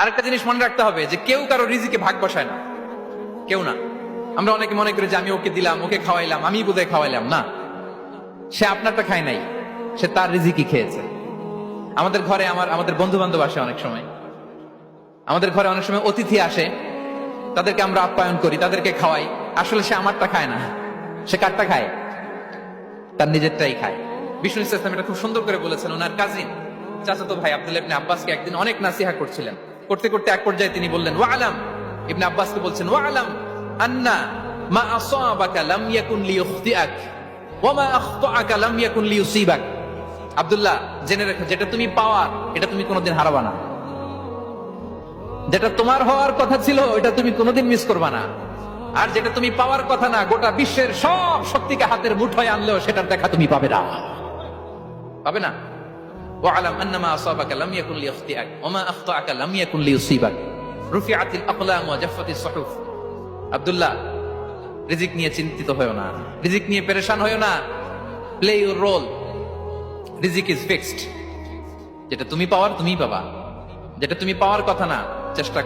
আরেকটা জিনিস মনে রাখতে হবে যে কেউ কারো রিজিকে ভাগ বসায় না, কেউ না। আমরা অনেকে মনে করি যে আমি ওকে দিলাম, ওকে খাওয়াইলাম, আমি বোধহয় খাওয়াইলাম। না, সে আপনারটা খায় নাই, সে তার রিজিকই খেয়েছে। আমাদের ঘরে আমাদের বন্ধু বান্ধব আসে অনেক সময়, আমাদের ঘরে অনেক সময় অতিথি আসে, তাদেরকে আমরা আপ্যায়ন করি, তাদেরকে খাওয়াই। আসলে সে আমারটা খায় না, সে কারটা খায়? তার নিজেরটাই খায়। বিষ্ণু ইসলাম এটা খুব সুন্দর করে বলেছেন। ওনার কাজিন চাচাতো ভাই আব্দুল্লাহ ইবনে আব্বাসকে একদিন অনেক নাসিহা করছিলেন। করতে করতে এক পর্যায়ে তিনি বললেন, ওয়া আলাম, ইবনে আব্বাসকে বলছেন, ওয়া আলাম আন্না মা আসাবাকা লাম ইয়াকুন লিইখতিআক ওয়া মা আখতাআকা লাম ইয়াকুন লিইউসিবাক। আব্দুল্লাহ, জেনে রেখো, যেটা তুমি পাওয়ার এটা তুমি কোনোদিন হারাবা না। যেটা তোমার হওয়ার কথা ছিল এটা তুমি কোনোদিন মিস করবা না। আর যেটা তুমি পাওয়ার কথা না, গোটা বিশ্বের সব শক্তিকে হাতের মুঠোয় আনলেও সেটার দেখা তুমি পাবে না, পাবে না। ওয়ালাম আন্নামা আসাবাকা লাম ইয়াকুন লিইখতিআক ওয়া মা আখতাআকা লাম ইয়াকুন লিইউসিবাক রুফিআতিল আকলাম ওয়া জাফফাতিস সুহুফ। আব্দুল্লাহ, রিজিক নিয়ে চিন্তিত হয়ো না, রিজিক নিয়ে পেরেশান হয়ো না। প্লে ইউর রোল, রিজিক ইজ ফিক্সড। যেটা তুমি পাওয়ার তুমিই পাবা, যেটা তুমি পাওয়ার কথা না চেষ্টা